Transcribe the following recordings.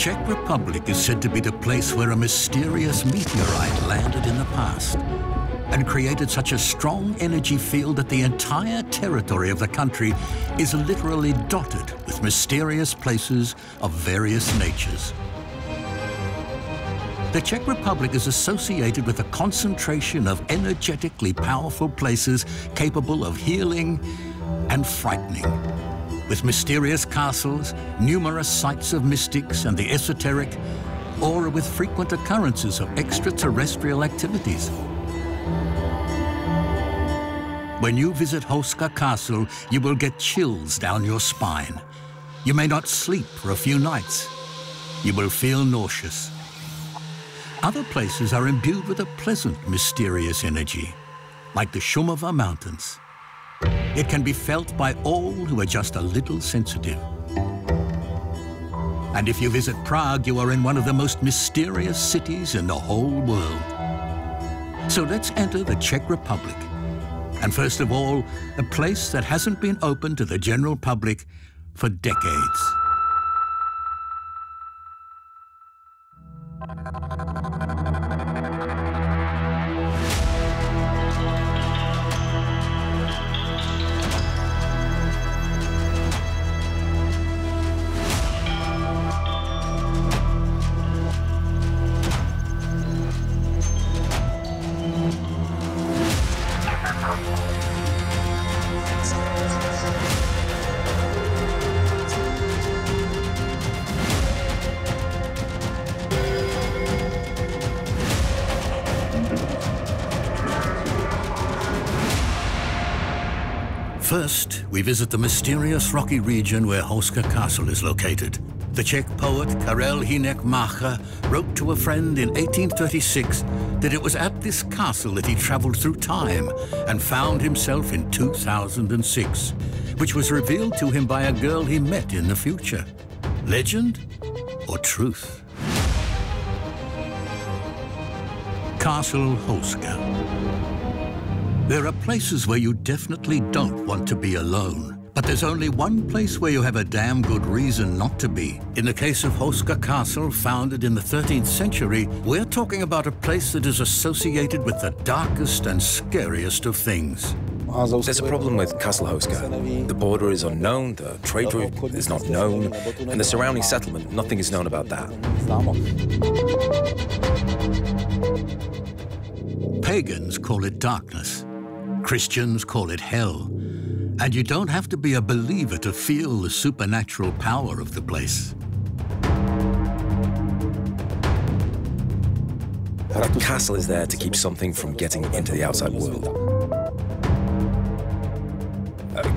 Czech Republic is said to be the place where a mysterious meteorite landed in the past and created such a strong energy field that the entire territory of the country is literally dotted with mysterious places of various natures. The Czech Republic is associated with a concentration of energetically powerful places capable of healing and frightening, with mysterious castles, numerous sites of mystics and the esoteric, or with frequent occurrences of extraterrestrial activities. When you visit Houska Castle, you will get chills down your spine. You may not sleep for a few nights. You will feel nauseous. Other places are imbued with a pleasant, mysterious energy, like the Shumava Mountains. It can be felt by all who are just a little sensitive. And if you visit Prague, you are in one of the most mysterious cities in the whole world. So let's enter the Czech Republic. And first of all, a place that hasn't been open to the general public for decades. First, we visit the mysterious rocky region where Houska Castle is located. The Czech poet Karel Hynek Mácha wrote to a friend in 1836 that it was at this castle that he traveled through time and found himself in 2006, which was revealed to him by a girl he met in the future. Legend or truth? Castle Houska. There are places where you definitely don't want to be alone. But there's only one place where you have a damn good reason not to be. In the case of Houska Castle, founded in the 13th century, we're talking about a place that is associated with the darkest and scariest of things. There's a problem with Castle Houska. The border is unknown, the trade route is not known, and the surrounding settlement, nothing is known about that. Pagans call it darkness. Christians call it hell. And you don't have to be a believer to feel the supernatural power of the place. That castle is there to keep something from getting into the outside world.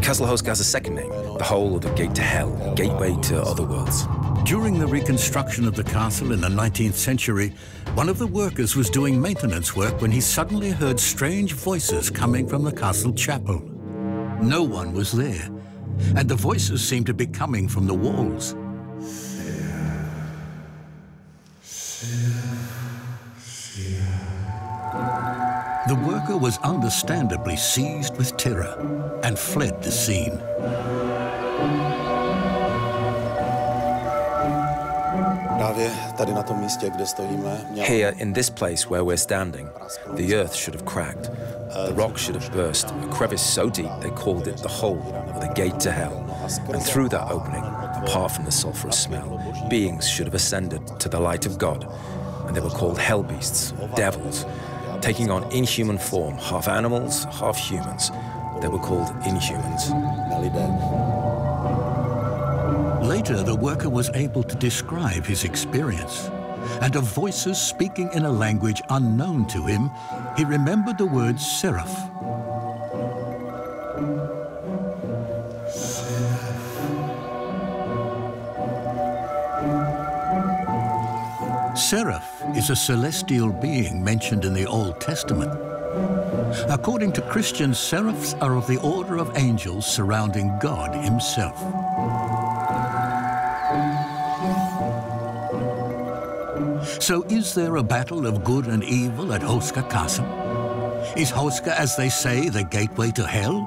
Castle Houska has a second name, the Hole or the Gate to Hell, gateway to other worlds. During the reconstruction of the castle in the 19th century, one of the workers was doing maintenance work when he suddenly heard strange voices coming from the castle chapel. No one was there, and the voices seemed to be coming from the walls. The worker was understandably seized with terror and fled the scene. Here, in this place where we're standing, the earth should have cracked. The rock should have burst, a crevice so deep they called it the Hole, or the Gate to Hell. And through that opening, apart from the sulphurous smell, beings should have ascended to the light of God, and they were called hell beasts, devils, taking on inhuman form, half animals, half humans. They were called inhumans. Later, the worker was able to describe his experience, and of voices speaking in a language unknown to him, he remembered the word seraph. Seraph is a celestial being mentioned in the Old Testament. According to Christians, seraphs are of the order of angels surrounding God himself. So is there a battle of good and evil at Houska Castle? Is Houska, as they say, the gateway to hell?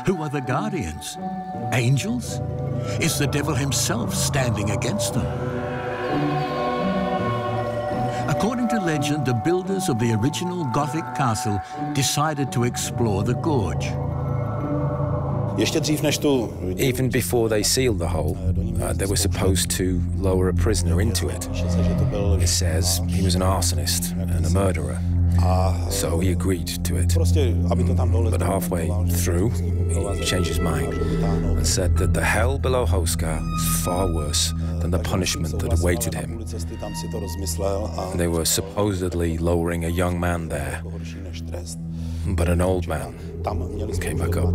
Who are the guardians? Angels? Is the devil himself standing against them? According to legend, the builders of the original Gothic castle decided to explore the gorge. Even before they sealed the hole, they were supposed to lower a prisoner into it. It says he was an arsonist and a murderer, so he agreed to it. But halfway through, he changed his mind and said that the hell below Houska is far worse than the punishment that awaited him. They were supposedly lowering a young man there, but an old man came back up.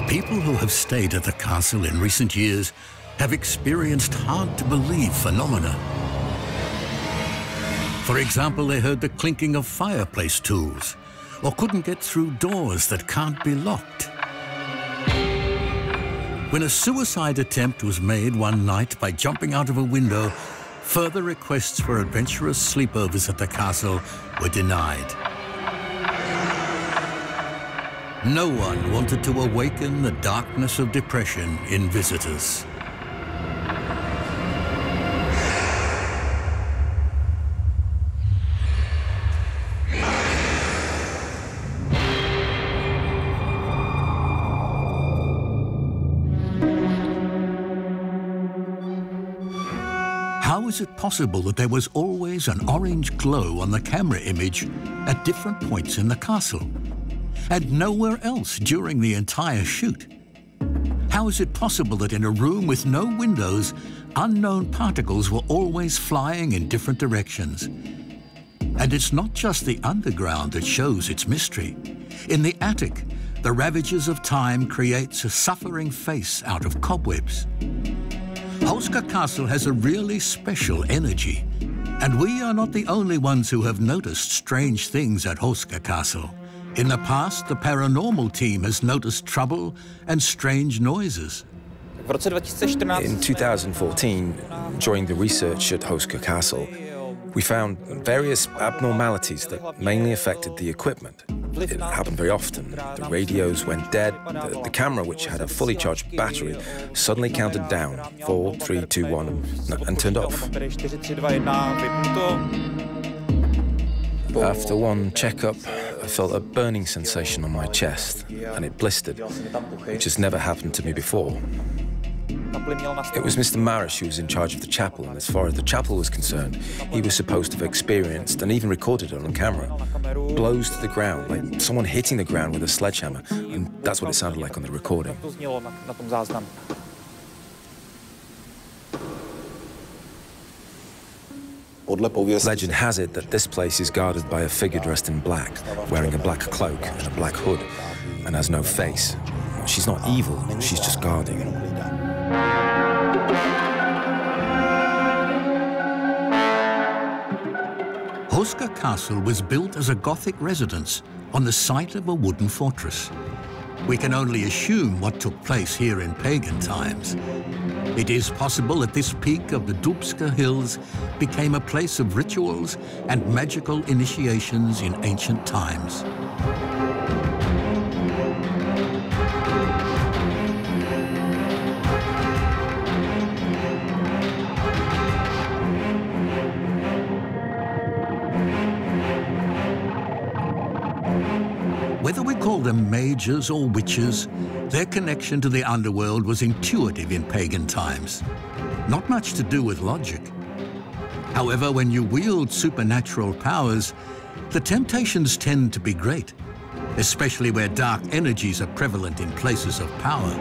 People who have stayed at the castle in recent years have experienced hard-to-believe phenomena. For example, they heard the clinking of fireplace tools, or couldn't get through doors that can't be locked. When a suicide attempt was made one night by jumping out of a window, further requests for adventurous sleepovers at the castle were denied. No one wanted to awaken the darkness of depression in visitors. How is it possible that there was always an orange glow on the camera image at different points in the castle, and nowhere else during the entire shoot? How is it possible that in a room with no windows, unknown particles were always flying in different directions? And it's not just the underground that shows its mystery. In the attic, the ravages of time creates a suffering face out of cobwebs. Houska Castle has a really special energy, and we are not the only ones who have noticed strange things at Houska Castle. In the past, the paranormal team has noticed trouble and strange noises. In 2014, during the research at Houska Castle, we found various abnormalities that mainly affected the equipment. It happened very often. The radios went dead. The camera, which had a fully charged battery, suddenly counted down, 4, 3, 2, 1, and turned off. After one checkup, I felt a burning sensation on my chest, and it blistered, which has never happened to me before. It was Mr. Marish who was in charge of the chapel, and as far as the chapel was concerned, he was supposed to have experienced, and even recorded it on camera, blows to the ground, like someone hitting the ground with a sledgehammer, and that's what it sounded like on the recording. Legend has it that this place is guarded by a figure dressed in black, wearing a black cloak and a black hood, and has no face. She's not evil, she's just guarding. Houska Castle was built as a Gothic residence on the site of a wooden fortress. We can only assume what took place here in pagan times. It is possible that this peak of the Dubska Hills became a place of rituals and magical initiations in ancient times. Whether we call them mages or witches, their connection to the underworld was intuitive in pagan times. Not much to do with logic. However, when you wield supernatural powers, the temptations tend to be great, especially where dark energies are prevalent in places of power.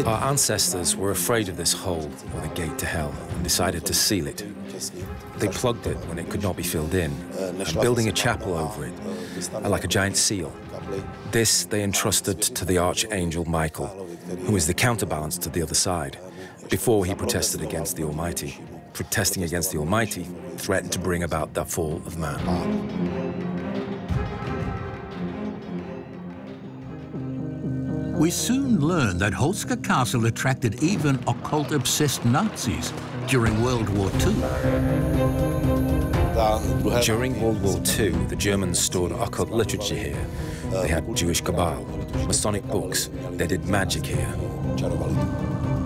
Our ancestors were afraid of this hole, or the gate to hell, and decided to seal it. They plugged it when it could not be filled in, and building a chapel over it, like a giant seal. This they entrusted to the archangel Michael, who is the counterbalance to the other side, before he protested against the Almighty. Protesting against the Almighty threatened to bring about the fall of man. We soon learned that Houska Castle attracted even occult-obsessed Nazis during World War II. During World War II, the Germans stored occult literature here. They had Jewish Cabal, Masonic books. They did magic here.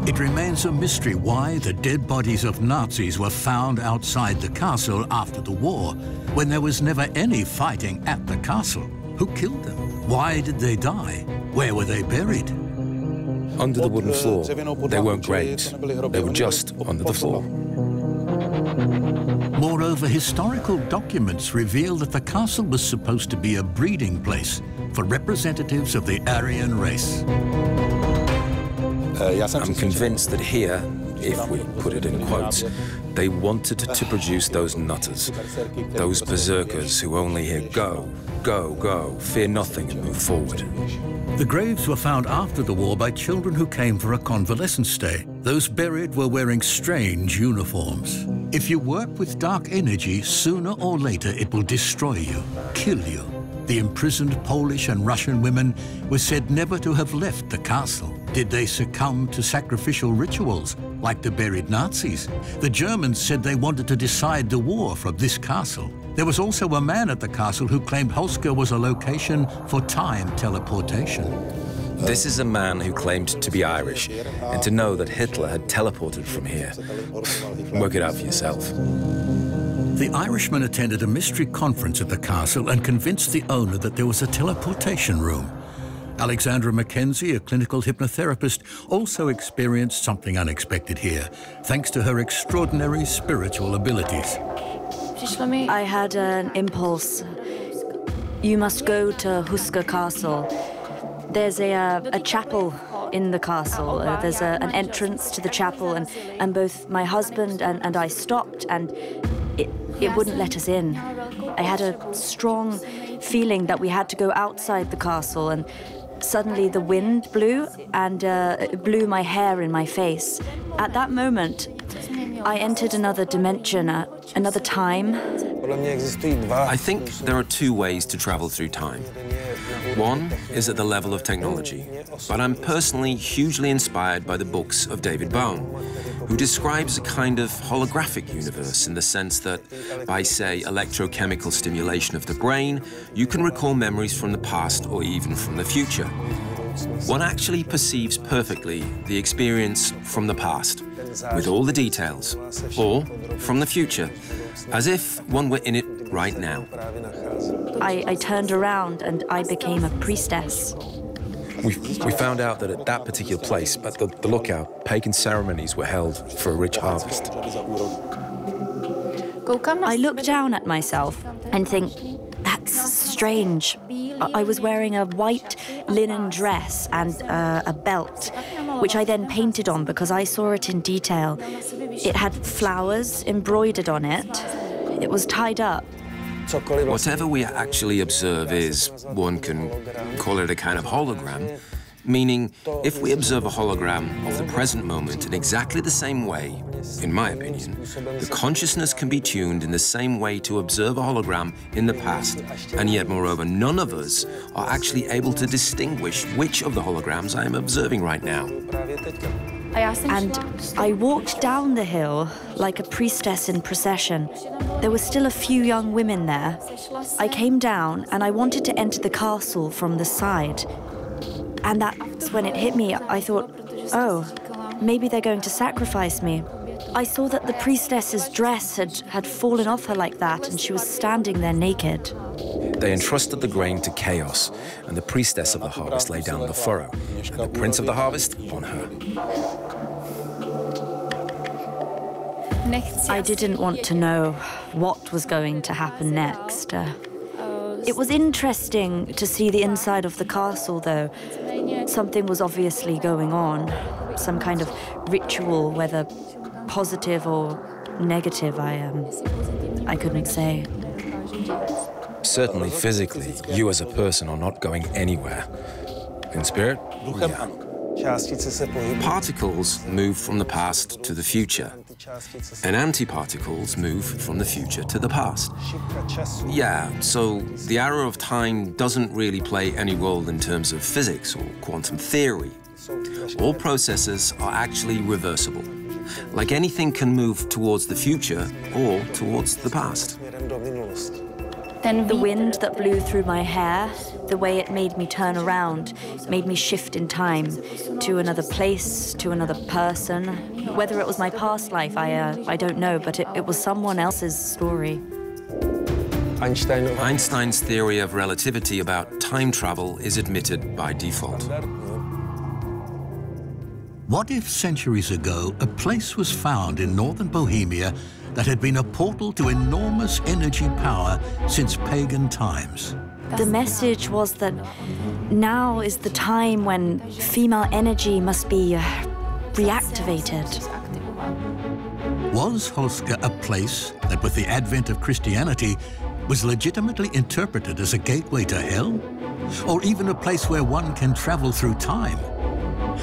It remains a mystery why the dead bodies of Nazis were found outside the castle after the war, when there was never any fighting at the castle. Who killed them? Why did they die? Where were they buried? Under the wooden floor. They weren't graves. They were just under the floor. Moreover, historical documents reveal that the castle was supposed to be a breeding place for representatives of the Aryan race. I'm convinced that here, if we put it in quotes, they wanted to produce those nutters, those berserkers who only hear go, go, go, fear nothing and move forward. The graves were found after the war by children who came for a convalescent stay. Those buried were wearing strange uniforms. If you work with dark energy, sooner or later it will destroy you, kill you. The imprisoned Polish and Russian women were said never to have left the castle. Did they succumb to sacrificial rituals, like the buried Nazis? The Germans said they wanted to decide the war from this castle. There was also a man at the castle who claimed Houska was a location for time teleportation. This is a man who claimed to be Irish and to know that Hitler had teleported from here. Work it out for yourself. The Irishman attended a mystery conference at the castle and convinced the owner that there was a teleportation room. Alexandra Mackenzie, a clinical hypnotherapist, also experienced something unexpected here, thanks to her extraordinary spiritual abilities. I had an impulse. You must go to Houska Castle. There's a chapel in the castle. There's an entrance to the chapel, and both my husband and I stopped, and it wouldn't let us in. I had a strong feeling that we had to go outside the castle, and suddenly the wind blew, and it blew my hair in my face. At that moment, I entered another dimension, another time. I think there are two ways to travel through time. One is at the level of technology, but I'm personally hugely inspired by the books of David Bohm, who describes a kind of holographic universe in the sense that by, say, electrochemical stimulation of the brain, you can recall memories from the past or even from the future. One actually perceives perfectly the experience from the past, with all the details, or from the future, as if one were in it right now. I turned around and I became a priestess. We found out that at that particular place, at the lookout, pagan ceremonies were held for a rich harvest. I look down at myself and think, that's strange. I was wearing a white linen dress and a belt, which I then painted on because I saw it in detail. It had flowers embroidered on it. It was tied up. Whatever we actually observe is, one can call it a kind of hologram, meaning if we observe a hologram of the present moment in exactly the same way, in my opinion, the consciousness can be tuned in the same way to observe a hologram in the past, and yet, moreover, none of us are actually able to distinguish which of the holograms I am observing right now. And I walked down the hill like a priestess in procession. There were still a few young women there. I came down and I wanted to enter the castle from the side. And that's when it hit me. I thought, oh, maybe they're going to sacrifice me. I saw that the priestess's dress had fallen off her like that, and she was standing there naked. They entrusted the grain to chaos, and the priestess of the harvest lay down the furrow, and the prince of the harvest on her. I didn't want to know what was going to happen next. It was interesting to see the inside of the castle, though. Something was obviously going on, some kind of ritual, whether positive or negative, I couldn't say. Certainly physically, you as a person are not going anywhere. In spirit, yeah. Particles move from the past to the future, and antiparticles move from the future to the past. Yeah, so the arrow of time doesn't really play any role in terms of physics or quantum theory. All processes are actually reversible. Like anything can move towards the future or towards the past. Then the wind that blew through my hair, the way it made me turn around, made me shift in time to another place, to another person. Whether it was my past life, I don't know, but it was someone else's story. Einstein's theory of relativity about time travel is admitted by default. What if centuries ago a place was found in northern Bohemia that had been a portal to enormous energy power since pagan times? The message was that now is the time when female energy must be reactivated. Was Houska a place that, with the advent of Christianity, was legitimately interpreted as a gateway to hell? Or even a place where one can travel through time?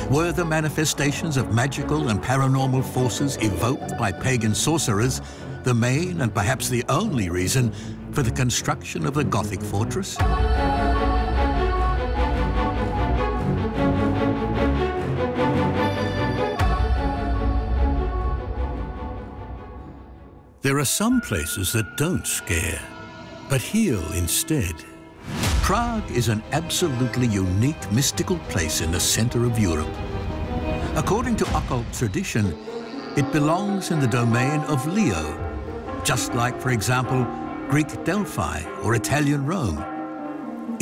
Were the manifestations of magical and paranormal forces evoked by pagan sorcerers the main and perhaps the only reason for the construction of the Gothic fortress? There are some places that don't scare, but heal instead. Prague is an absolutely unique mystical place in the center of Europe. According to occult tradition, it belongs in the domain of Leo, just like, for example, Greek Delphi or Italian Rome.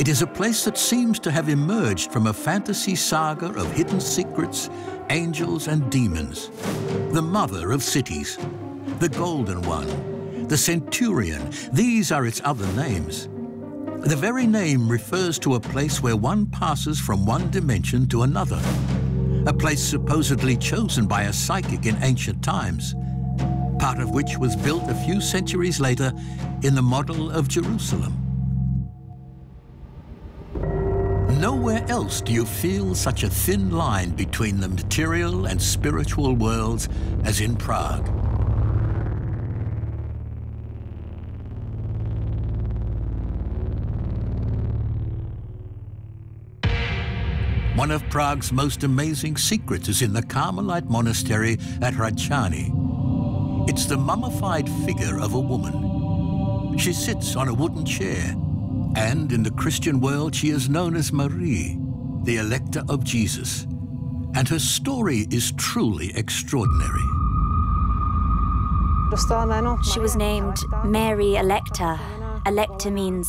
It is a place that seems to have emerged from a fantasy saga of hidden secrets, angels and demons. The mother of cities, the Golden One, the Centurion, these are its other names. The very name refers to a place where one passes from one dimension to another, a place supposedly chosen by a psychic in ancient times, part of which was built a few centuries later in the model of Jerusalem. Nowhere else do you feel such a thin line between the material and spiritual worlds as in Prague. One of Prague's most amazing secrets is in the Carmelite monastery at Hradčany. It's the mummified figure of a woman. She sits on a wooden chair, and in the Christian world she is known as Marie, the Elector of Jesus. And her story is truly extraordinary. She was named Mary Electa. Electa means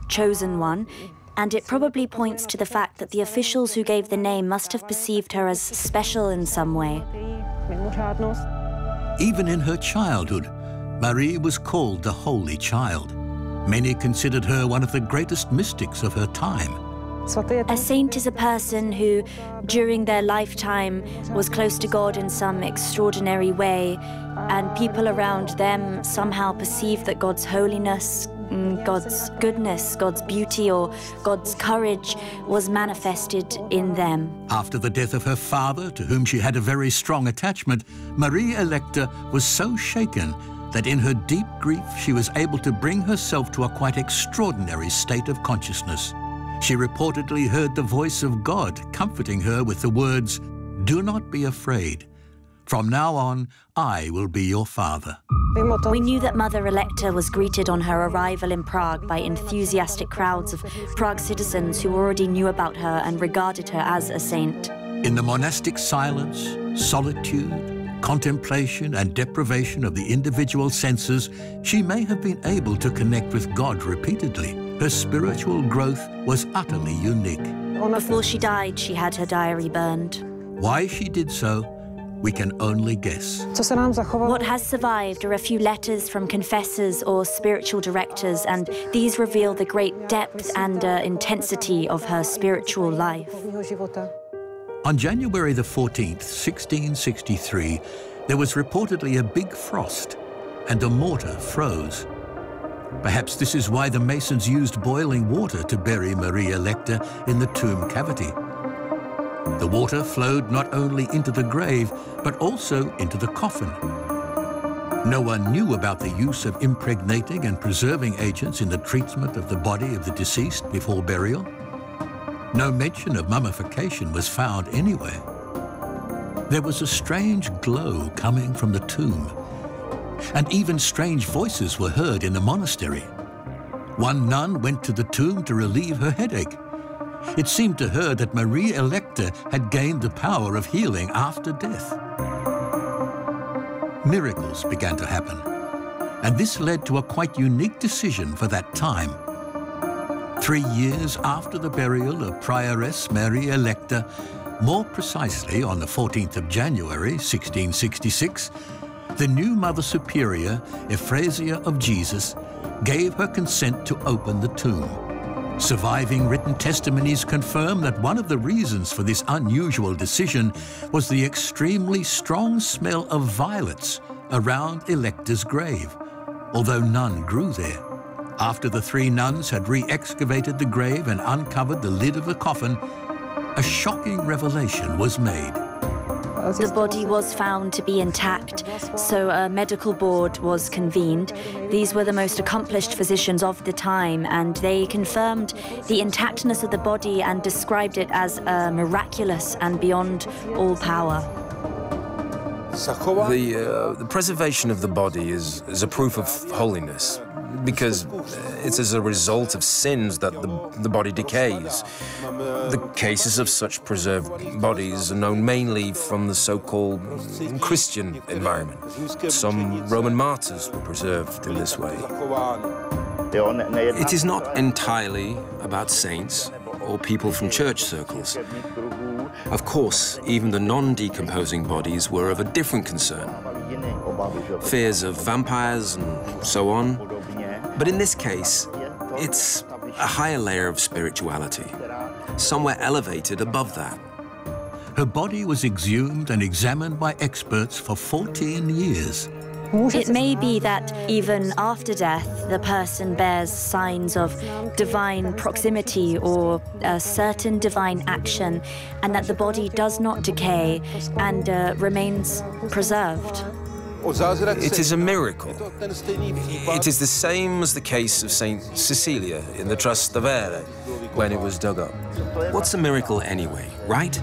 chosen one. And it probably points to the fact that the officials who gave the name must have perceived her as special in some way. Even in her childhood, Marie was called the Holy Child. Many considered her one of the greatest mystics of her time. A saint is a person who, during their lifetime, was close to God in some extraordinary way, and people around them somehow perceived that God's holiness, God's goodness, God's beauty, or God's courage was manifested in them. After the death of her father, to whom she had a very strong attachment, Marie Electa was so shaken that in her deep grief she was able to bring herself to a quite extraordinary state of consciousness. She reportedly heard the voice of God comforting her with the words, "Do not be afraid. From now on, I will be your father." We knew that Mother Electa was greeted on her arrival in Prague by enthusiastic crowds of Prague citizens who already knew about her and regarded her as a saint. In the monastic silence, solitude, contemplation and deprivation of the individual senses, she may have been able to connect with God repeatedly. Her spiritual growth was utterly unique. Before she died, she had her diary burned. Why she did so, we can only guess. What has survived are a few letters from confessors or spiritual directors, and these reveal the great depth and intensity of her spiritual life. On January the 14th, 1663, there was reportedly a big frost, and the mortar froze. Perhaps this is why the masons used boiling water to bury Marie Electa in the tomb cavity. The water flowed not only into the grave, but also into the coffin. No one knew about the use of impregnating and preserving agents in the treatment of the body of the deceased before burial. No mention of mummification was found anywhere. There was a strange glow coming from the tomb, and even strange voices were heard in the monastery. One nun went to the tomb to relieve her headache. It seemed to her that Marie Electa had gained the power of healing after death. Miracles began to happen, and this led to a quite unique decision for that time. 3 years after the burial of Prioress Marie Electa, more precisely on the 14th of January, 1666, the new Mother Superior, Euphrasia of Jesus, gave her consent to open the tomb. Surviving written testimonies confirm that one of the reasons for this unusual decision was the extremely strong smell of violets around Electa's grave, although none grew there. After the 3 nuns had re-excavated the grave and uncovered the lid of the coffin, a shocking revelation was made. The body was found to be intact, so a medical board was convened. These were the most accomplished physicians of the time, and they confirmed the intactness of the body and described it as miraculous and beyond all power. The preservation of the body is a proof of holiness, because it's as a result of sins that the body decays. The cases of such preserved bodies are known mainly from the so-called Christian environment. Some Roman martyrs were preserved in this way. It is not entirely about saints or people from church circles. Of course, even the non-decomposing bodies were of a different concern. Fears of vampires and so on. But in this case, it's a higher layer of spirituality, somewhere elevated above that. Her body was exhumed and examined by experts for 14 years. It may be that even after death, the person bears signs of divine proximity or a certain divine action, and that the body does not decay and remains preserved. It is a miracle. It is the same as the case of Saint Cecilia in the Trastevere when it was dug up. What's a miracle anyway, right?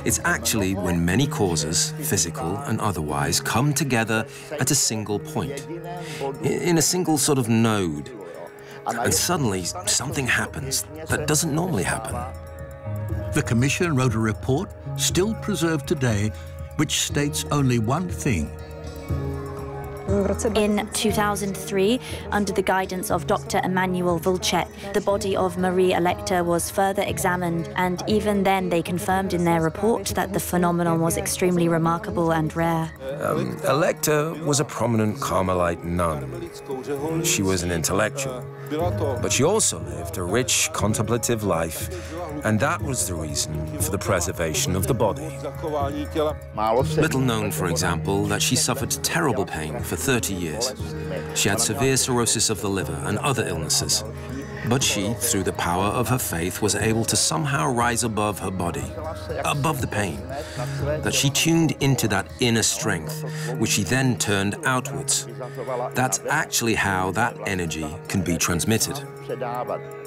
It's actually when many causes, physical and otherwise, come together at a single point, in a single sort of node. And suddenly something happens that doesn't normally happen. The Commission wrote a report, still preserved today, which states only one thing. In 2003, under the guidance of Dr. Emanuel Vulcet, the body of Marie Electa was further examined, and even then they confirmed in their report that the phenomenon was extremely remarkable and rare. Electa was a prominent Carmelite nun. She was an intellectual, but she also lived a rich, contemplative life, and that was the reason for the preservation of the body. Little known, for example, that she suffered terrible pain for 30 years. She had severe cirrhosis of the liver and other illnesses. But she, through the power of her faith, was able to somehow rise above her body, above the pain. That she tuned into that inner strength, which she then turned outwards. That's actually how that energy can be transmitted.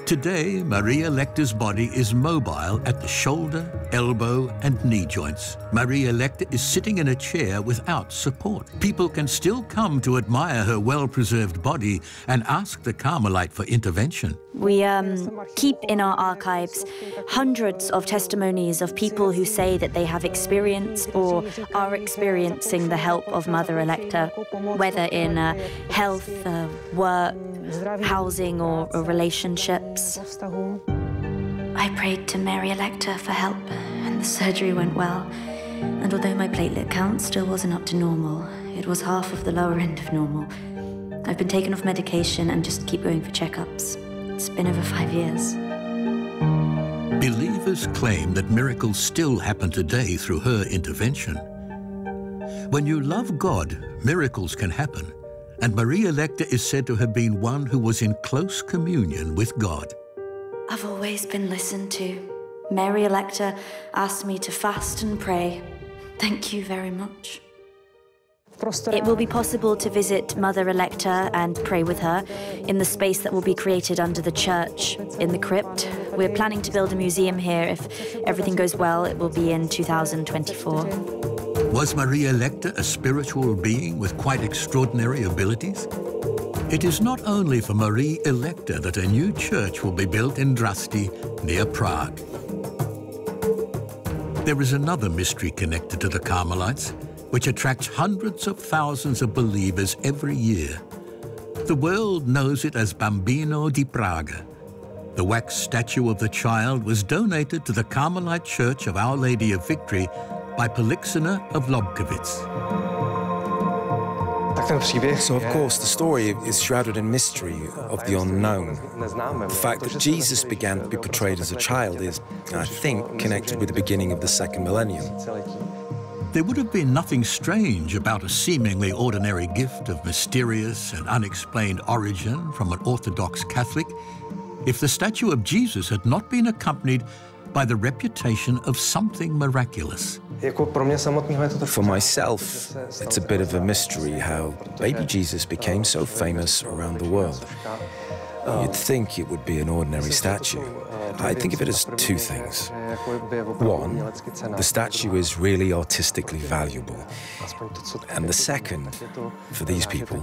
Today, Marie Electa's body is mobile at the shoulder, elbow, and knee joints. Marie Electa is sitting in a chair without support. People can still come to admire her well-preserved body and ask the Carmelite for intervention. We keep in our archives hundreds of testimonies of people who say that they have experienced or are experiencing the help of Mother Electa, whether in health, work, housing, or relationships. I prayed to Mary Electa for help, and the surgery went well. And although my platelet count still wasn't up to normal, it was half of the lower end of normal. I've been taken off medication and just keep going for checkups. It's been over 5 years. Believers claim that miracles still happen today through her intervention. When you love God, miracles can happen, and Marie Electa is said to have been one who was in close communion with God. I've always been listened to. Mary Electa asked me to fast and pray. Thank you very much. It will be possible to visit Mother Electa and pray with her in the space that will be created under the church in the crypt. We're planning to build a museum here. If everything goes well, it will be in 2024. Was Maria Electa a spiritual being with quite extraordinary abilities? It is not only for Marie Electa that a new church will be built in Drasti, near Prague. There is another mystery connected to the Carmelites, which attracts hundreds of thousands of believers every year. The world knows it as Bambino di Praga. The wax statue of the child was donated to the Carmelite Church of Our Lady of Victory by Polixena of Lobkowitz. So, of course, the story is shrouded in mystery of the unknown. The fact that Jesus began to be portrayed as a child is, I think, connected with the beginning of the second millennium. There would have been nothing strange about a seemingly ordinary gift of mysterious and unexplained origin from an Orthodox Catholic if the statue of Jesus had not been accompanied by the reputation of something miraculous. For myself, it's a bit of a mystery how baby Jesus became so famous around the world. You'd think it would be an ordinary statue. I think of it as two things. One, the statue is really artistically valuable. And the second, for these people,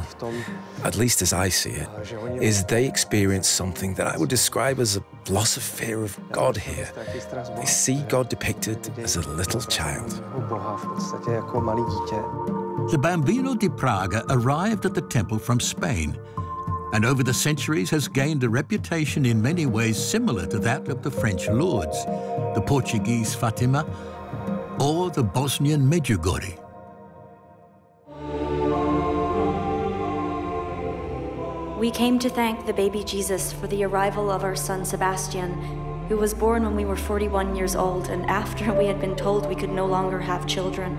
at least as I see it, is they experience something that I would describe as a loss of fear of God here. They see God depicted as a little child. The Bambino di Praga arrived at the temple from Spain, and over the centuries has gained a reputation in many ways similar to that of the French Lourdes, the Portuguese Fatima, or the Bosnian Medjugorje. We came to thank the baby Jesus for the arrival of our son Sebastian, who was born when we were 41 years old and after we had been told we could no longer have children.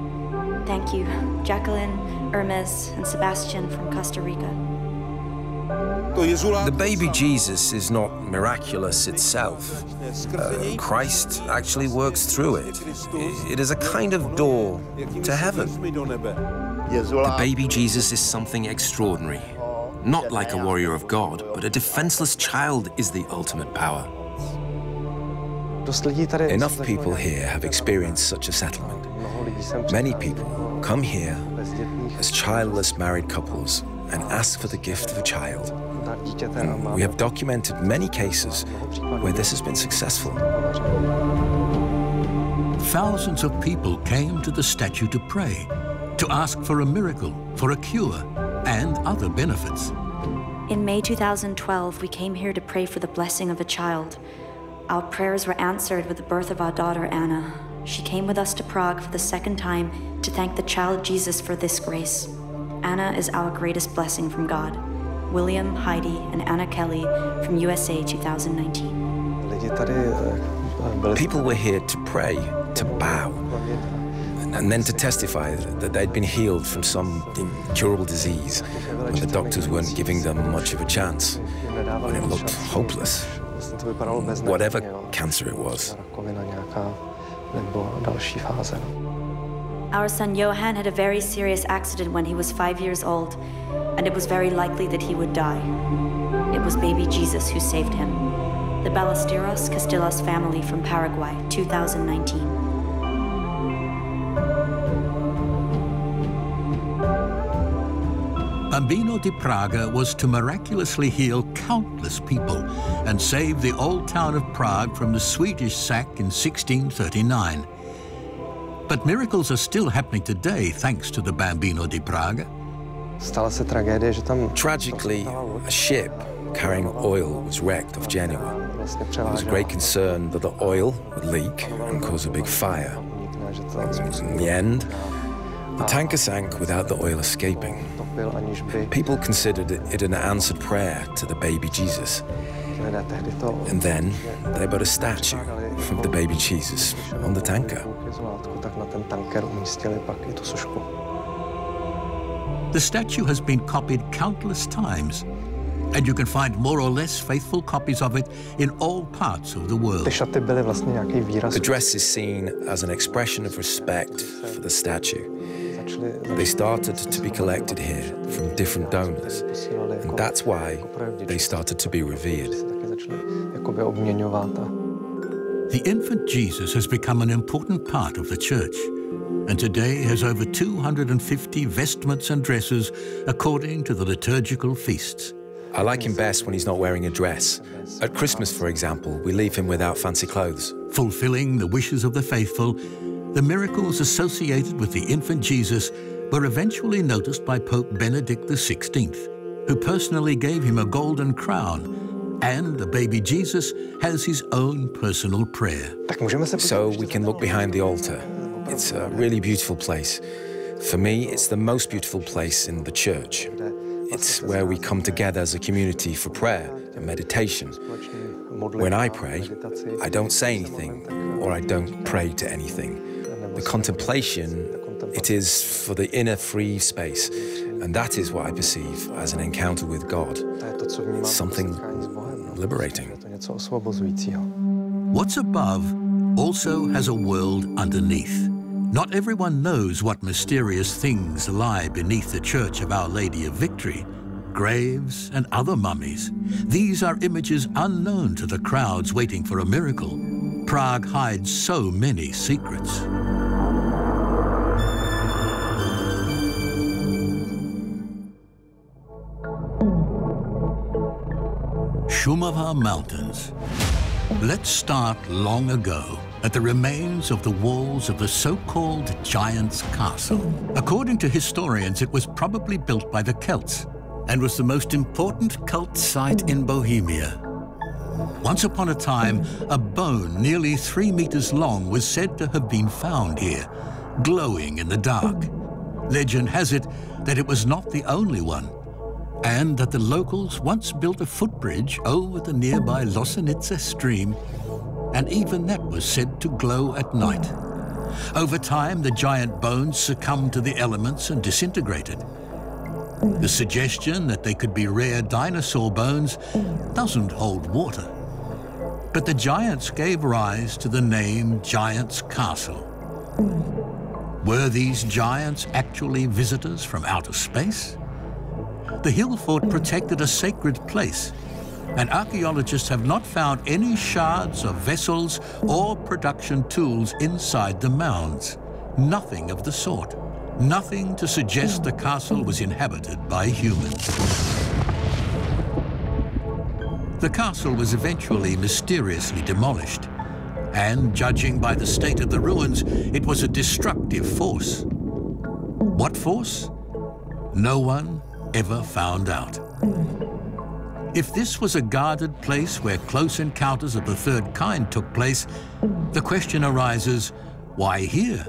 Thank you, Jacqueline, Hermes, and Sebastian from Costa Rica. The baby Jesus is not miraculous itself. Christ actually works through it. It is a kind of door to heaven. The baby Jesus is something extraordinary. Not like a warrior of God, but a defenseless child is the ultimate power. Enough people here have experienced such a settlement. Many people come here as childless married couples and ask for the gift of a child. And we have documented many cases where this has been successful. Thousands of people came to the statue to pray, to ask for a miracle, for a cure, and other benefits. In May 2012, we came here to pray for the blessing of a child. Our prayers were answered with the birth of our daughter, Anna. She came with us to Prague for the second time to thank the child Jesus for this grace. Anna is our greatest blessing from God. William, Heidi, and Anna Kelly from USA 2019. People were here to pray, to bow, and then to testify that they'd been healed from some incurable disease when the doctors weren't giving them much of a chance, when it looked hopeless, whatever cancer it was. Our son Johan had a very serious accident when he was 5 years old, and it was very likely that he would die. It was baby Jesus who saved him. The Ballesteros Castillos family from Paraguay, 2019. Bambino di Praga was to miraculously heal countless people and save the old town of Prague from the Swedish sack in 1639. But miracles are still happening today thanks to the Bambino di Praga. Tragically, a ship carrying oil was wrecked off Genoa. There was great concern that the oil would leak and cause a big fire. In the end, the tanker sank without the oil escaping. People considered it an answered prayer to the baby Jesus. And then they built a statue of the baby Jesus on the tanker. The statue has been copied countless times, and you can find more or less faithful copies of it in all parts of the world. The dress is seen as an expression of respect for the statue. They started to be collected here from different donors, and that's why they started to be revered. The infant Jesus has become an important part of the church, and today has over 250 vestments and dresses according to the liturgical feasts. I like him best when he's not wearing a dress. At Christmas, for example, we leave him without fancy clothes. Fulfilling the wishes of the faithful, the miracles associated with the infant Jesus were eventually noticed by Pope Benedict XVI, who personally gave him a golden crown, and the baby Jesus has his own personal prayer. So we can look behind the altar. It's a really beautiful place. For me, it's the most beautiful place in the church. It's where we come together as a community for prayer and meditation. When I pray, I don't say anything, or I don't pray to anything. The contemplation, it is for the inner free space, and that is what I perceive as an encounter with God. It's something liberating. What's above also has a world underneath. Not everyone knows what mysterious things lie beneath the Church of Our Lady of Victory. Graves and other mummies. These are images unknown to the crowds waiting for a miracle. Prague hides so many secrets. Šumava Mountains. Let's start long ago at the remains of the walls of the so-called Giant's Castle. According to historians, it was probably built by the Celts and was the most important cult site in Bohemia. Once upon a time, a bone nearly 3 meters long was said to have been found here, glowing in the dark. Legend has it that it was not the only one, and that the locals once built a footbridge over the nearby Losenica stream, and even that was said to glow at night. Over time, the giant bones succumbed to the elements and disintegrated. The suggestion that they could be rare dinosaur bones doesn't hold water. But the giants gave rise to the name Giant's Castle. Were these giants actually visitors from outer space? The hill fort protected a sacred place, and archaeologists have not found any shards of vessels or production tools inside the mounds. Nothing of the sort. Nothing to suggest the castle was inhabited by humans. The castle was eventually mysteriously demolished, and judging by the state of the ruins, it was a destructive force. What force? No one ever found out. If this was a guarded place where close encounters of the third kind took place, the question arises, why here?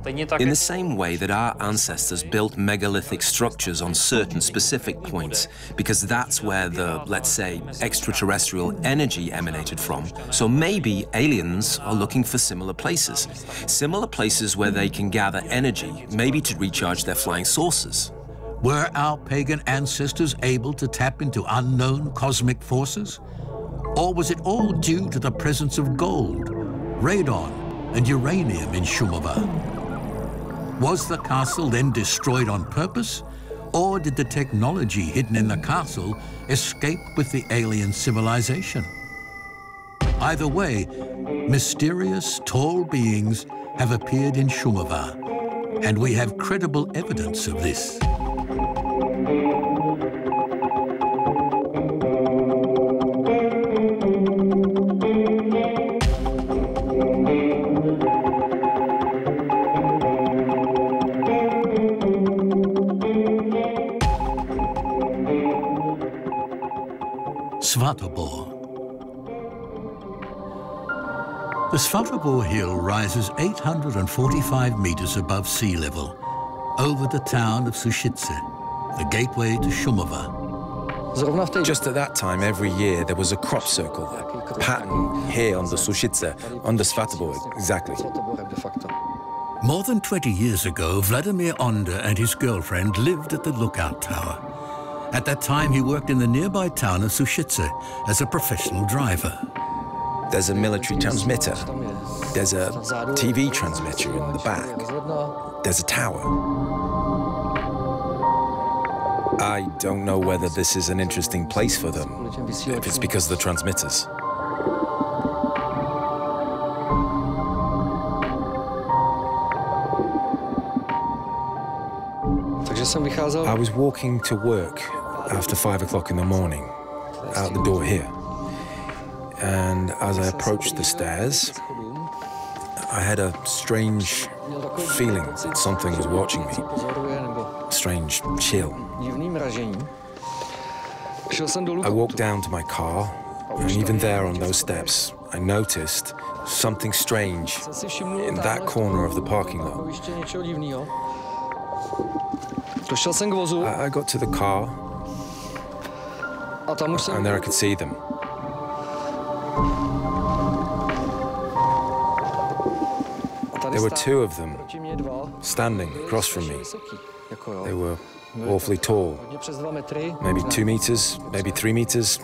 In the same way that our ancestors built megalithic structures on certain specific points, because that's where the, let's say, extraterrestrial energy emanated from, so maybe aliens are looking for similar places where they can gather energy, maybe to recharge their flying saucers. Were our pagan ancestors able to tap into unknown cosmic forces? Or was it all due to the presence of gold, radon, and uranium in Šumava? Was the castle then destroyed on purpose? Or did the technology hidden in the castle escape with the alien civilization? Either way, mysterious, tall beings have appeared in Šumava, and we have credible evidence of this. Svatobor. The Svatobor hill rises 845 meters above sea level, over the town of Sušice, the gateway to Šumava. Just at that time, every year, there was a crop circle there, a pattern here on the Sušice, on the Svatobor, exactly. More than 20 years ago, Vladimir Onda and his girlfriend lived at the lookout tower. At that time, he worked in the nearby town of Sušice as a professional driver. There's a military transmitter. There's a TV transmitter in the back. There's a tower. I don't know whether this is an interesting place for them, if it's because of the transmitters. I was walking to work after 5 o'clock in the morning, out the door here. And as I approached the stairs, I had a strange feeling that something was watching me. A strange chill. I walked down to my car, and even there on those steps, I noticed something strange in that corner of the parking lot. I got to the car, and there I could see them. There were two of them standing across from me. They were awfully tall, maybe 2 meters, maybe 3 meters,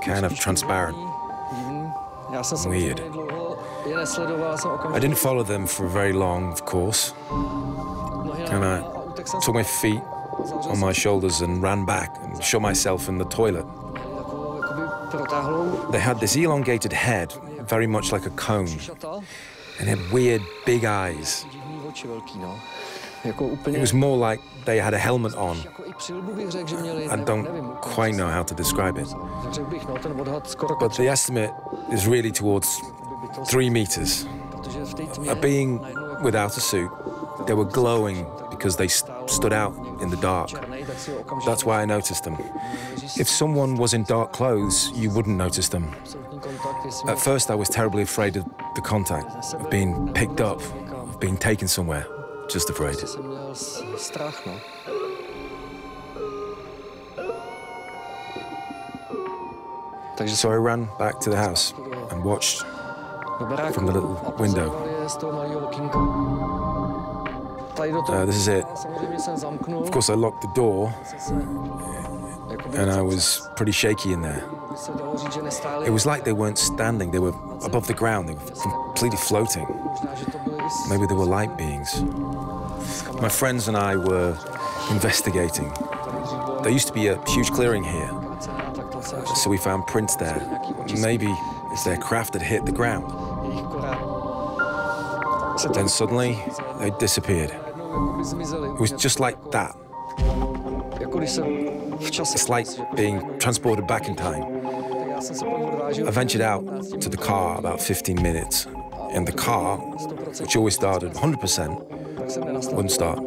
kind of transparent, weird. I didn't follow them for very long, of course, and I took my feet on my shoulders and ran back and shut myself in the toilet. They had this elongated head, very much like a cone, and had weird big eyes. It was more like they had a helmet on. I don't quite know how to describe it. But the estimate is really towards 3 meters. A being without a suit. They were glowing because they stood out in the dark. That's why I noticed them. If someone was in dark clothes, you wouldn't notice them. At first, I was terribly afraid of the contact, of being picked up, of being taken somewhere. Just afraid. So I ran back to the house and watched from the little window. This is it. Of course, I locked the door, and I was pretty shaky in there. It was like they weren't standing, they were above the ground, they were completely floating. Maybe they were light beings. My friends and I were investigating. There used to be a huge clearing here, so we found prints there. Maybe it's their craft had hit the ground. Then suddenly, they disappeared. It was just like that. It's like being transported back in time. I ventured out to the car about 15 minutes, and the car, which always started 100%, wouldn't start.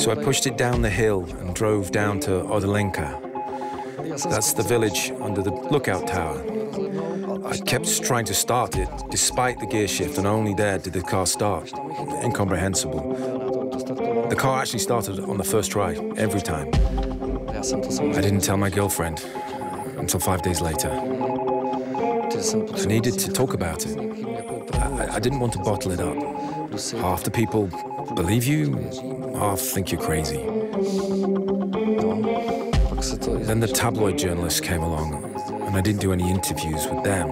So I pushed it down the hill and drove down to Odelenka. That's the village under the lookout tower. I kept trying to start it, despite the gear shift, and only there did the car start. Incomprehensible. The car actually started on the first try, every time. I didn't tell my girlfriend until 5 days later. I needed to talk about it. I didn't want to bottle it up. Half the people believe you, half think you're crazy. Then the tabloid journalists came along, and I didn't do any interviews with them.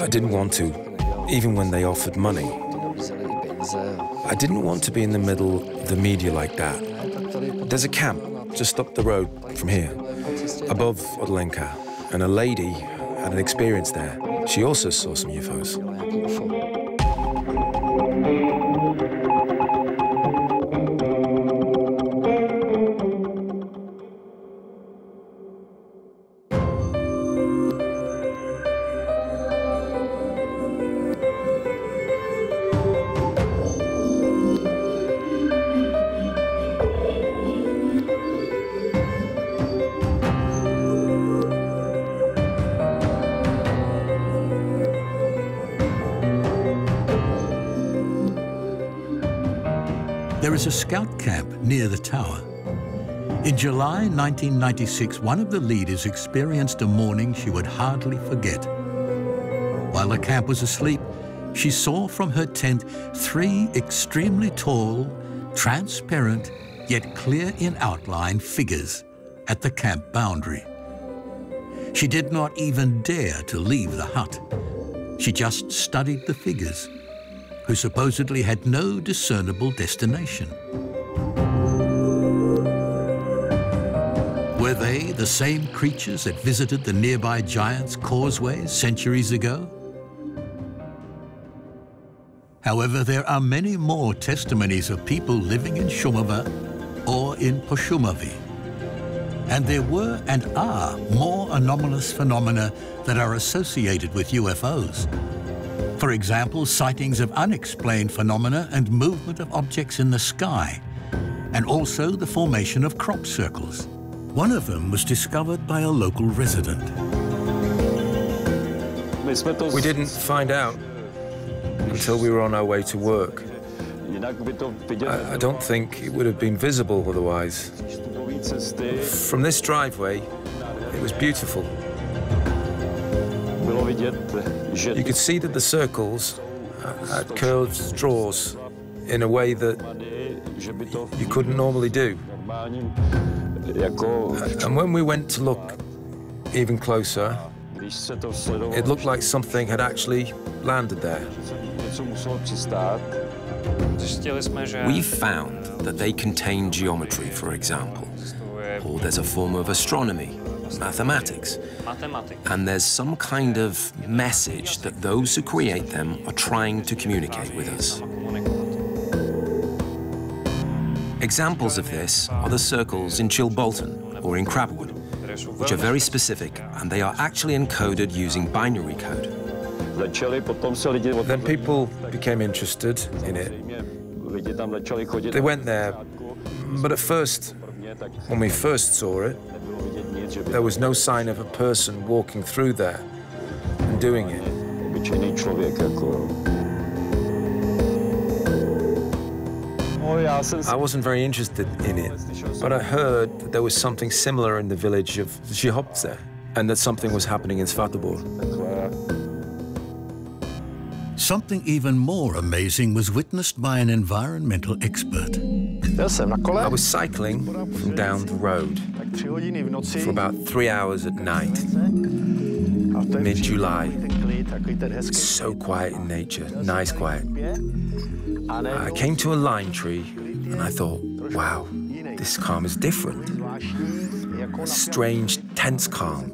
I didn't want to, even when they offered money. I didn't want to be in the middle of the media like that. There's a camp just up the road from here, above Odelenka, and a lady had an experience there. She also saw some UFOs. There is a scout camp near the tower. In July 1996, one of the leaders experienced a morning she would hardly forget. While the camp was asleep, she saw from her tent 3 extremely tall, transparent, yet clear in outline figures at the camp boundary. She did not even dare to leave the hut. She just studied the figures, who supposedly had no discernible destination. Were they the same creatures that visited the nearby giants' causeways centuries ago? However, there are many more testimonies of people living in Šumava or in Pošumaví. And there were and are more anomalous phenomena that are associated with UFOs. For example, sightings of unexplained phenomena and movement of objects in the sky, and also the formation of crop circles. One of them was discovered by a local resident. We didn't find out until we were on our way to work. I don't think it would have been visible otherwise. From this driveway, it was beautiful. You could see that the circles had curved straws in a way that you couldn't normally do. And when we went to look even closer, it looked like something had actually landed there. We found that they contain geometry, for example, or there's a form of astronomy, mathematics, and there's some kind of message that those who create them are trying to communicate with us. Examples of this are the circles in Chilbolton or in Crabwood, which are very specific, and they are actually encoded using binary code. Then people became interested in it. They went there, but at first, when we first saw it, there was no sign of a person walking through there and doing it. I wasn't very interested in it, but I heard that there was something similar in the village of Žihopce, and that something was happening in Svatobor. Something even more amazing was witnessed by an environmental expert. I was cycling from down the road for about 3 hours at night, mid-July. It's so quiet in nature, nice quiet. I came to a lime tree and I thought, wow, this calm is different. A strange, tense calm.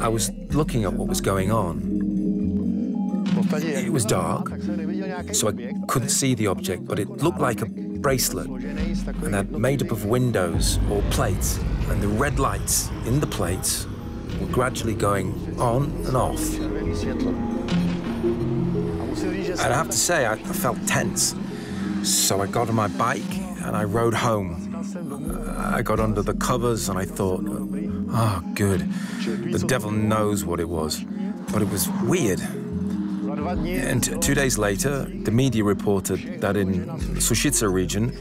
I was looking at what was going on. It was dark, so I couldn't see the object, but it looked like a bracelet, and had made up of windows or plates, and the red lights in the plates were gradually going on and off. I'd have to say, I felt tense, so I got on my bike and I rode home. I got under the covers and I thought, oh, good, the devil knows what it was, but it was weird. And 2 days later, the media reported that in Sušice region,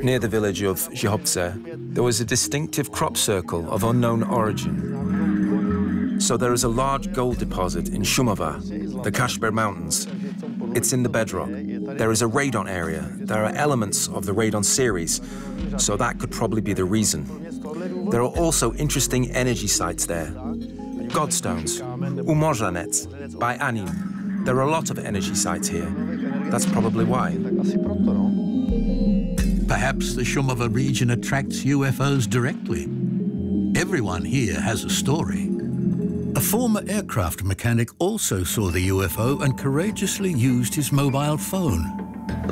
near the village of Žihopce, there was a distinctive crop circle of unknown origin. So there is a large gold deposit in Šumava, the Kashmir Mountains. It's in the bedrock. There is a radon area. There are elements of the radon series, so that could probably be the reason. There are also interesting energy sites there. Godstones, Umožanec, by Anin. There are a lot of energy sites here. That's probably why. Perhaps the Šumava region attracts UFOs directly. Everyone here has a story. A former aircraft mechanic also saw the UFO and courageously used his mobile phone. I've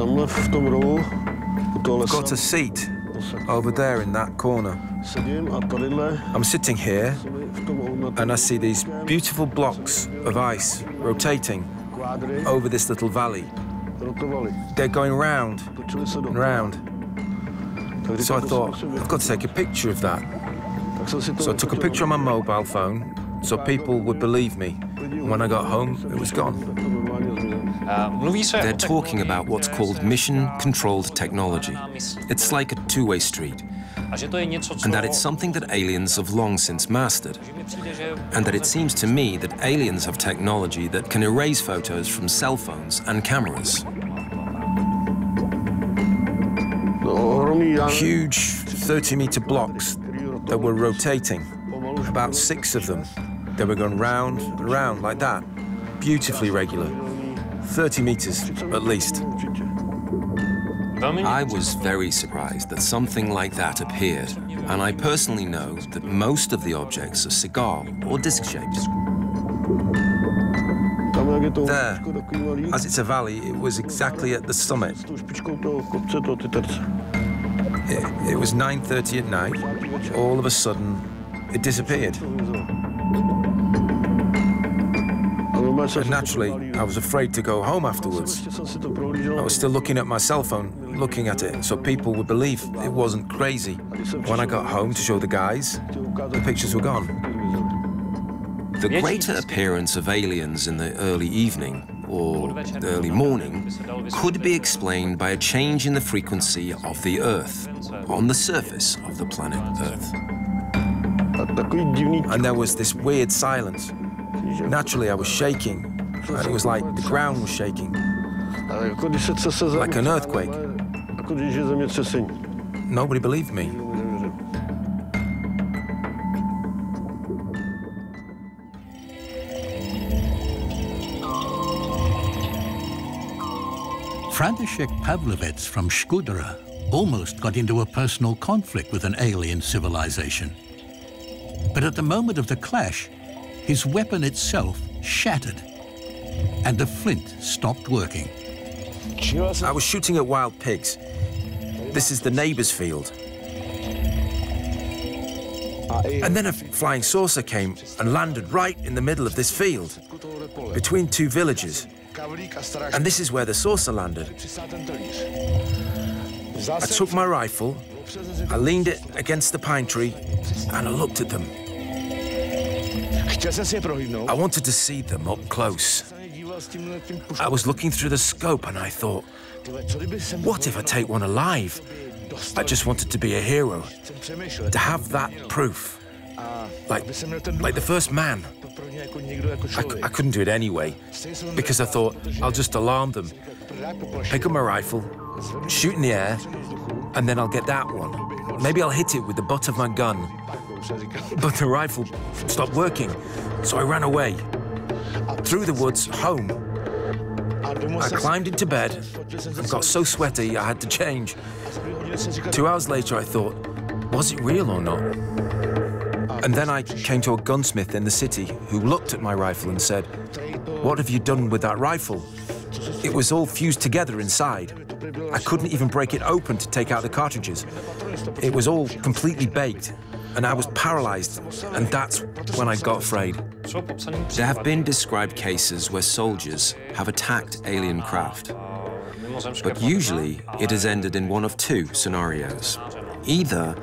got a seat over there in that corner. I'm sitting here and I see these beautiful blocks of ice rotating over this little valley. They're going round and round. So I thought, I've got to take a picture of that. So I took a picture on my mobile phone so people would believe me. And when I got home, it was gone. They're talking about what's called mission-controlled technology. It's like a two-way street. And that it's something that aliens have long since mastered. And that it seems to me that aliens have technology that can erase photos from cell phones and cameras. Huge 30-meter blocks that were rotating. about 6 of them. They were going round and round like that, beautifully regular, 30 meters at least. I was very surprised that something like that appeared, and I personally know that most of the objects are cigar or disc-shaped. There, as it's a valley, it was exactly at the summit. It was 9:30 at night. All of a sudden, it disappeared. And naturally, I was afraid to go home afterwards. I was still looking at my cell phone, looking at it, so people would believe it wasn't crazy. When I got home to show the guys, the pictures were gone. The greater appearance of aliens in the early evening or early morning could be explained by a change in the frequency of the Earth on the surface of the planet Earth. And there was this weird silence. Naturally, I was shaking, and it was like the ground was shaking, like an earthquake. Nobody believed me. František Pavlovec from Škudra almost got into a personal conflict with an alien civilization. But at the moment of the clash, his weapon itself shattered, and the flint stopped working. I was shooting at wild pigs. This is the neighbor's field. And then a flying saucer came and landed right in the middle of this field, between 2 villages. And this is where the saucer landed. I took my rifle, I leaned it against the pine tree, and I looked at them. I wanted to see them up close. I was looking through the scope and I thought, what if I take one alive? I just wanted to be a hero, to have that proof, like the first man. I couldn't do it anyway, because I thought, I'll just alarm them, pick up my rifle, shoot in the air, and then I'll get that one. Maybe I'll hit it with the butt of my gun. But the rifle stopped working, so I ran away, through the woods, home. I climbed into bed and got so sweaty I had to change. 2 hours later, I thought, was it real or not? And then I came to a gunsmith in the city who looked at my rifle and said, what have you done with that rifle? It was all fused together inside. I couldn't even break it open to take out the cartridges. It was all completely baked, and I was paralyzed, and that's when I got afraid. There have been described cases where soldiers have attacked alien craft, but usually it has ended in one of 2 scenarios. Either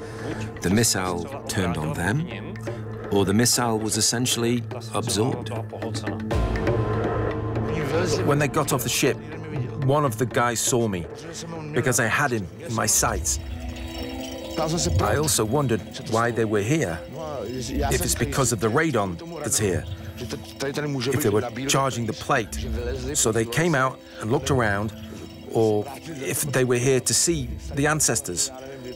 the missile turned on them, or the missile was essentially absorbed. When they got off the ship, one of the guys saw me, because I had him in my sights. I also wondered why they were here, if it's because of the radon that's here, if they were charging the plate. So they came out and looked around, or if they were here to see the ancestors.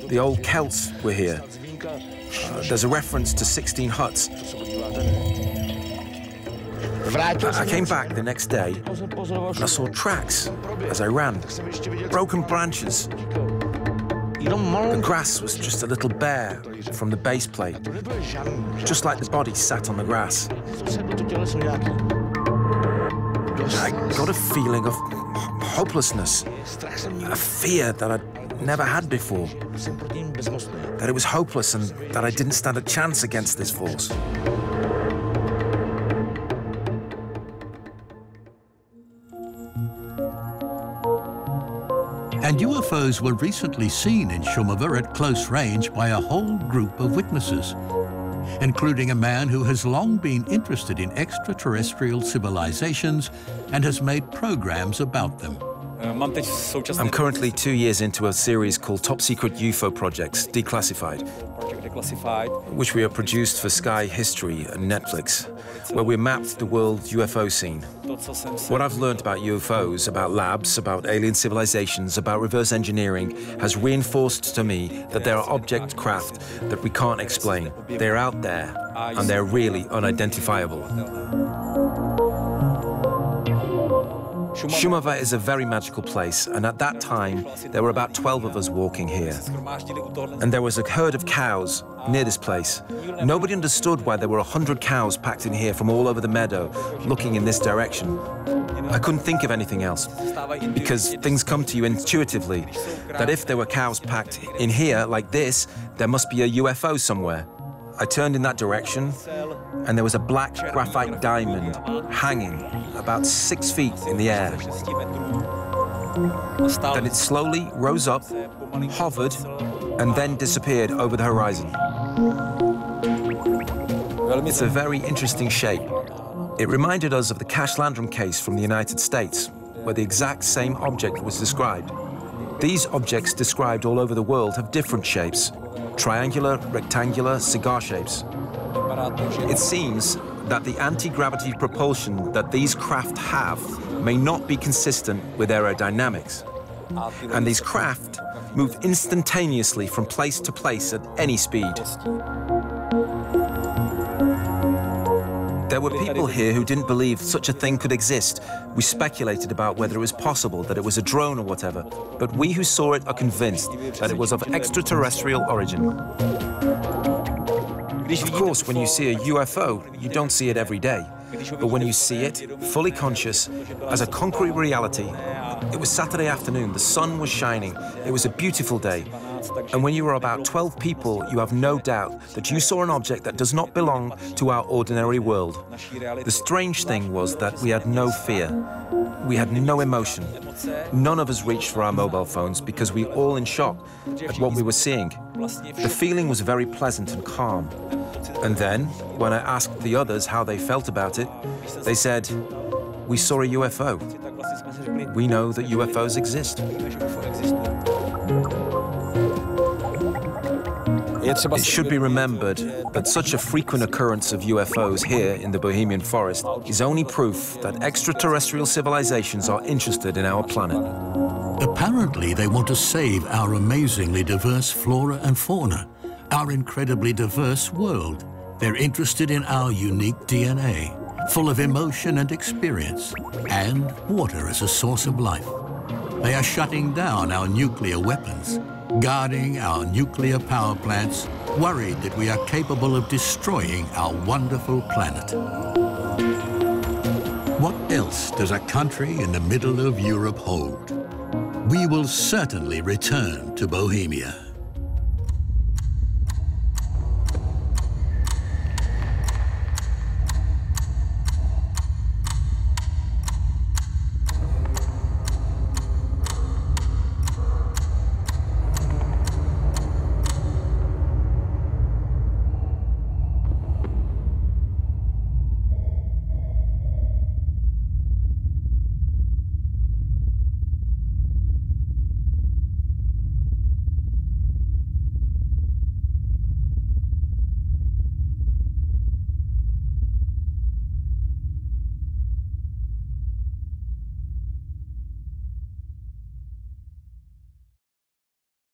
The old Celts were here. There's a reference to 16 huts. I came back the next day and I saw tracks as I ran, broken branches. The grass was just a little bare from the base plate, just like the body sat on the grass. I got a feeling of hopelessness, a fear that I'd never had before, that it was hopeless and that I didn't stand a chance against this force. And UFOs were recently seen in Šumava at close range by a whole group of witnesses, including a man who has long been interested in extraterrestrial civilizations and has made programs about them. I'm currently 2 years into a series called Top Secret UFO Projects, Declassified, which we have produced for Sky History and Netflix, where we mapped the world UFO scene. What I've learned about UFOs, about labs, about alien civilizations, about reverse engineering, has reinforced to me that there are object craft that we can't explain. They're out there, and they're really unidentifiable. Šumava is a very magical place, and at that time, there were about 12 of us walking here. And there was a herd of cows near this place. Nobody understood why there were 100 cows packed in here from all over the meadow, looking in this direction. I couldn't think of anything else, because things come to you intuitively, that if there were cows packed in here like this, there must be a UFO somewhere. I turned in that direction, and there was a black graphite diamond hanging about 6 feet in the air. Then it slowly rose up, hovered, and then disappeared over the horizon. It's a very interesting shape. It reminded us of the Cash Landrum case from the United States, where the exact same object was described. These objects described all over the world have different shapes: triangular, rectangular, cigar shapes. It seems that the anti-gravity propulsion that these craft have may not be consistent with aerodynamics. And these craft move instantaneously from place to place at any speed. There were people here who didn't believe such a thing could exist. We speculated about whether it was possible, that it was a drone or whatever. But we who saw it are convinced that it was of extraterrestrial origin. Of course, when you see a UFO, you don't see it every day. But when you see it, fully conscious, as a concrete reality, it was Saturday afternoon, the sun was shining, it was a beautiful day. And when you were about 12 people, you have no doubt that you saw an object that does not belong to our ordinary world. The strange thing was that we had no fear. We had no emotion. None of us reached for our mobile phones because we were all in shock at what we were seeing. The feeling was very pleasant and calm. And then, when I asked the others how they felt about it, they said, "We saw a UFO. We know that UFOs exist." It should be remembered that such a frequent occurrence of UFOs here in the Bohemian forest is only proof that extraterrestrial civilizations are interested in our planet. Apparently, they want to save our amazingly diverse flora and fauna, our incredibly diverse world. They're interested in our unique DNA, full of emotion and experience, and water as a source of life. They are shutting down our nuclear weapons, guarding our nuclear power plants, worried that we are capable of destroying our wonderful planet. What else does a country in the middle of Europe hold? We will certainly return to Bohemia.